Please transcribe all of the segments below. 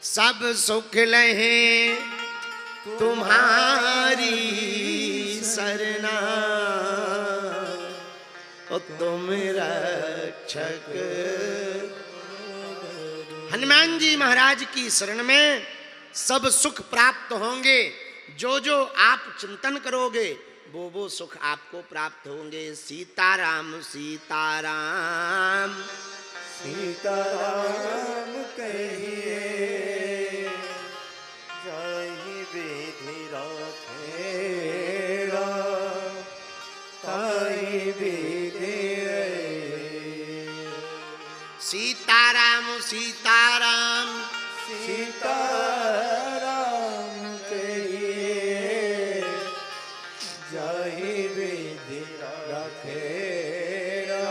सब सुख लहे तुम्हारी सरना, ओ तुम रक्षक। हनुमान जी महाराज की शरण में सब सुख प्राप्त होंगे। जो जो आप चिंतन करोगे वो सुख आपको प्राप्त होंगे। सीताराम सीताराम सीताराम कहिए, जाहि विधि राखेरा, ताहि विधि रहे। सीताराम सीताराम सीताराम कहिए, जाहि विधि राखेरा,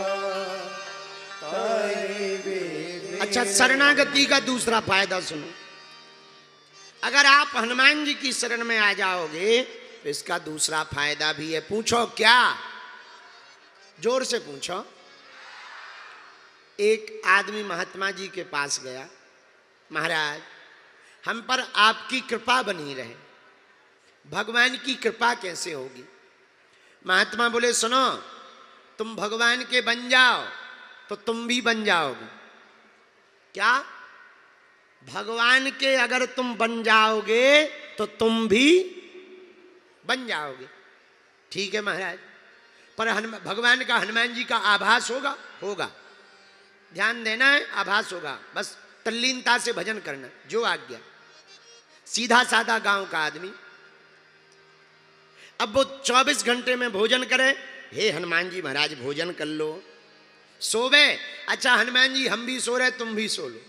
ताहि विधि। अच्छा, शरणागति का दूसरा फायदा सुनो। अगर आप हनुमान जी की शरण में आ जाओगे तो इसका दूसरा फायदा भी है। पूछो क्या? जोर से पूछो। एक आदमी महात्मा जी के पास गया, महाराज हम पर आपकी कृपा बनी रहे। भगवान की कृपा कैसे होगी? महात्मा बोले सुनो, तुम भगवान के बन जाओ तो तुम भी बन जाओगे। क्या? भगवान के अगर तुम बन जाओगे तो तुम भी बन जाओगे। ठीक है महाराज, पर भगवान का हनुमान जी का आभास होगा? होगा। ध्यान देना है, आभास होगा। बस तल्लीनता से भजन करना, जो आज्ञा। सीधा साधा गांव का आदमी, अब वो 24 घंटे में भोजन करे। हे हनुमान जी महाराज भोजन कर लो। सोवे, अच्छा हनुमान जी हम भी सो रहे तुम भी सो लो।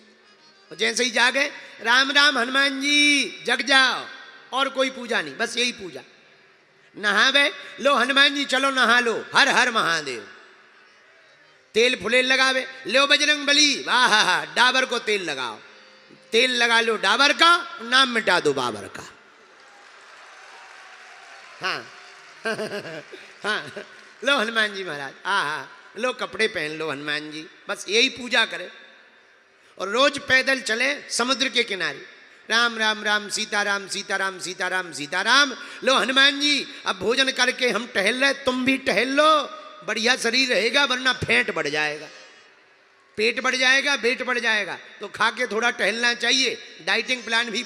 जैसे ही जागे, राम राम हनुमान जी जग जाओ। और कोई पूजा नहीं, बस यही पूजा। नहावे, लो हनुमान जी चलो नहा लो, हर हर महादेव। तेल फुलेल लगावे, लो बजरंग बली, वाह डाबर को तेल लगाओ। तेल लगा लो डाबर का, नाम मिटा दो बाबर का। हाँ हाँ, लो हनुमान जी महाराज, हाँ लो कपड़े पहन लो हनुमान जी। बस यही पूजा करे। और रोज पैदल चले समुद्र के किनारे, राम राम राम सीताराम सीताराम सीताराम सीताराम। लो हनुमान जी अब भोजन करके हम टहल रहे, तुम भी टहल लो, बढ़िया शरीर रहेगा, वरना फेंट बढ़ जाएगा, पेट बढ़ जाएगा, वेट बढ़ जाएगा। तो खा के थोड़ा टहलना चाहिए, डाइटिंग प्लान भी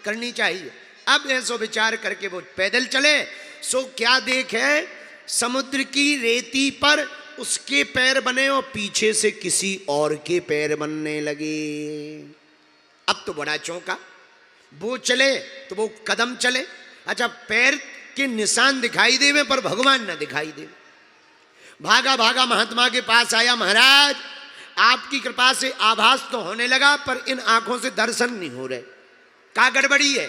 करनी चाहिए। अब ऐसो विचार करके वो पैदल चले। सो क्या देखे, समुद्र की रेती पर उसके पैर बने और पीछे से किसी और के पैर बनने लगे। अब तो बड़ा चौंका। वो चले तो वो कदम चले, अच्छा पैर के निशान दिखाई देवे पर भगवान न दिखाई दे। भागा भागा महात्मा के पास आया, महाराज आपकी कृपा से आभास तो होने लगा पर इन आंखों से दर्शन नहीं हो रहे। क्या गड़बड़ी है?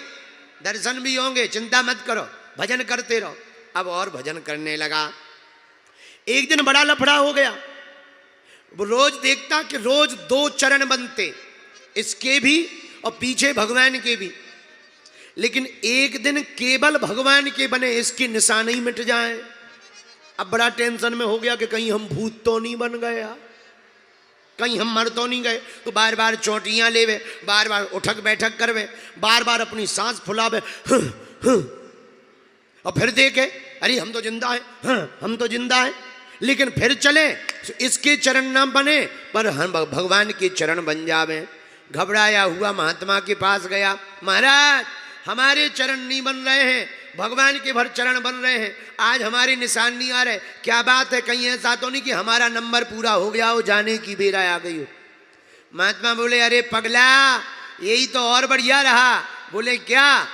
दर्शन भी होंगे, चिंता मत करो, भजन करते रहो। अब और भजन करने लगा। एक दिन बड़ा लफड़ा हो गया। वो रोज देखता कि रोज 2 चरण बनते, इसके भी और पीछे भगवान के भी। लेकिन एक दिन केवल भगवान के बने, इसके निशान ही मिट जाए। अब बड़ा टेंशन में हो गया कि कहीं हम भूत तो नहीं बन गया, कहीं हम मर तो नहीं गए। तो बार बार चोटियां लेवे, बार बार उठक बैठक करवे, बार बार अपनी सांस फुलावे, और फिर देखे अरे हम तो जिंदा है, हम तो जिंदा है। लेकिन फिर चले, इसके चरण ना बने पर हम भगवान के चरण बन जावे। घबराया हुआ महात्मा के पास गया, महाराज हमारे चरण नहीं बन रहे हैं, भगवान के भर चरण बन रहे हैं, आज हमारे निशान नहीं आ रहे, क्या बात है? कहीं ऐसा तो नहीं कि हमारा नंबर पूरा हो गया हो, जाने की बेरा आ गई हो? महात्मा बोले अरे पगला, यही तो और बढ़िया रहा। बोले क्या?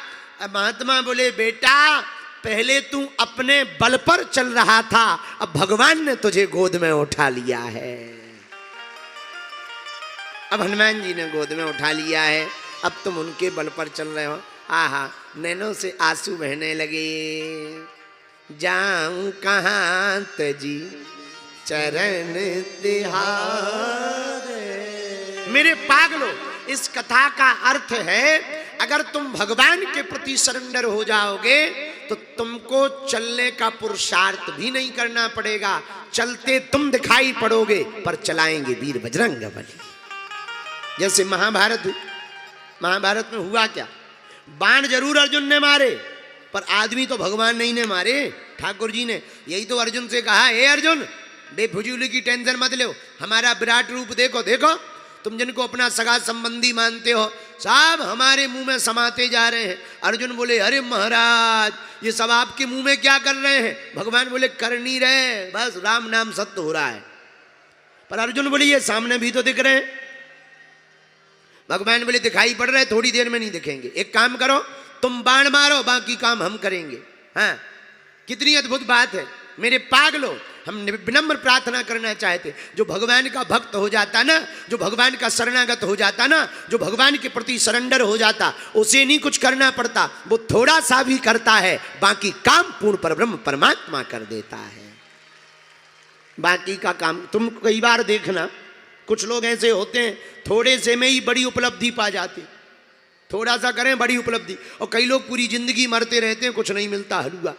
महात्मा बोले बेटा पहले तू अपने बल पर चल रहा था, अब भगवान ने तुझे गोद में उठा लिया है। अब हनुमान जी ने गोद में उठा लिया है, अब तुम उनके बल पर चल रहे हो। आहा, नैनों से आंसू बहने लगे। जाऊं कहाँ तजी चरण तिहारे। मेरे पागलों, इस कथा का अर्थ है अगर तुम भगवान के प्रति सरेंडर हो जाओगे तो तुमको चलने का पुरुषार्थ भी नहीं करना पड़ेगा। चलते तुम दिखाई पड़ोगे पर चलाएंगे वीर बजरंग बली। जैसे महाभारत, महाभारत में हुआ क्या? बाण जरूर अर्जुन ने मारे, पर आदमी तो भगवान नहीं ने मारे, ठाकुर जी ने। यही तो अर्जुन से कहा, हे अर्जुन, बेफजूली की टेंशन मत लो, हमारा विराट रूप देखो। देखो तुम जिनको अपना सगा संबंधी मानते हो, सब हमारे मुंह में समाते जा रहे हैं। अर्जुन बोले, अरे महाराज, ये सब आपके मुंह में क्या कर रहे हैं? भगवान बोले, कर नहीं रहे, बस राम नाम सत्य हो रहा है। पर अर्जुन बोले, ये सामने भी तो दिख रहे हैं। भगवान बोले, दिखाई पड़ रहे, थोड़ी देर में नहीं दिखेंगे। एक काम करो, तुम बाण मारो, बाकी काम हम करेंगे। हाँ, कितनी अद्भुत बात है। मेरे पागलों, हम विनम्र प्रार्थना करना चाहते, जो भगवान का भक्त हो जाता ना, जो भगवान का शरणागत हो जाता ना, जो भगवान के प्रति सरेंडर हो जाता, उसे नहीं कुछ करना पड़ता, वो थोड़ा सा भी करता है, बाकी काम पूर्ण परब्रह्म परमात्मा कर देता है। बाकी का काम तुम कई बार देखना, कुछ लोग ऐसे होते हैं, थोड़े से में ही बड़ी उपलब्धि पा जाते, थोड़ा सा करें बड़ी उपलब्धि। और कई लोग पूरी जिंदगी मरते रहते हैं, कुछ नहीं मिलता, हलवा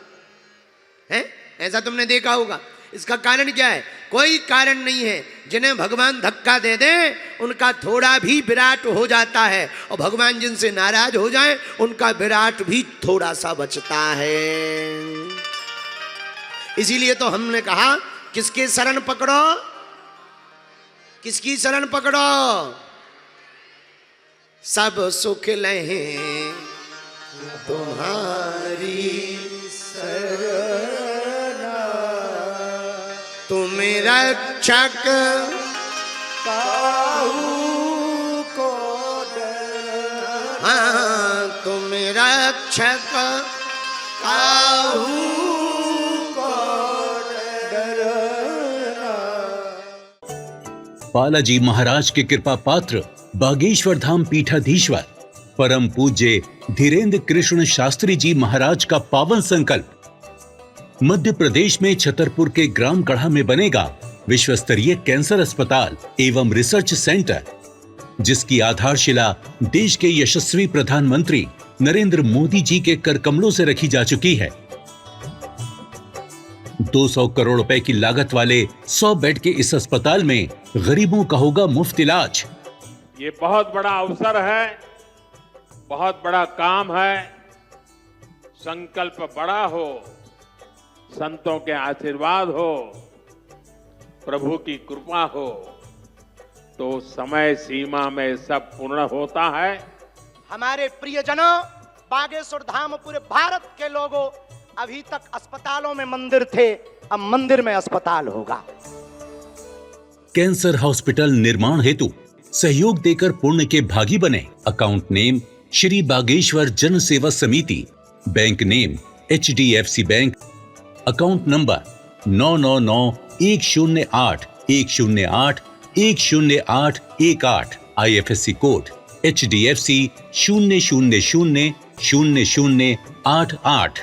है। ऐसा तुमने देखा होगा। इसका कारण क्या है? कोई कारण नहीं है। जिन्हें भगवान धक्का दे दे, उनका थोड़ा भी विराट हो जाता है, और भगवान जिनसे नाराज हो जाए, उनका विराट भी थोड़ा सा बचता है। इसीलिए तो हमने कहा, किसके शरण पकड़ो? किसकी शरण पकड़ो? सब सुख लहे तुम्हारी तुम रक्षक काहू को डर, हाँ, तुम रक्षक काहू को डरना। बालाजी महाराज के कृपा पात्र बागेश्वर धाम पीठाधीश्वर परम पूज्य धीरेन्द्र कृष्ण शास्त्री जी महाराज का पावन संकल्प। मध्य प्रदेश में छतरपुर के ग्राम गढ़ा में बनेगा विश्व स्तरीय कैंसर अस्पताल एवं रिसर्च सेंटर, जिसकी आधारशिला देश के यशस्वी प्रधानमंत्री नरेंद्र मोदी जी के कर कमलों से रखी जा चुकी है। 200 करोड़ रुपए की लागत वाले 100 बेड के इस अस्पताल में गरीबों का होगा मुफ्त इलाज। ये बहुत बड़ा अवसर है, बहुत बड़ा काम है। संकल्प बड़ा हो, संतों के आशीर्वाद हो, प्रभु की कृपा हो, तो समय सीमा में सब पूर्ण होता है। हमारे प्रियजनों, बागेश्वर धाम पूरे भारत के लोगों, अभी तक अस्पतालों में मंदिर थे, अब मंदिर में अस्पताल होगा। कैंसर हॉस्पिटल निर्माण हेतु सहयोग देकर पुण्य के भागी बने। अकाउंट नेम श्री बागेश्वर जन सेवा समिति, bank name HDFC bank, account number 999108108108, IFSC code HDFC 0000088।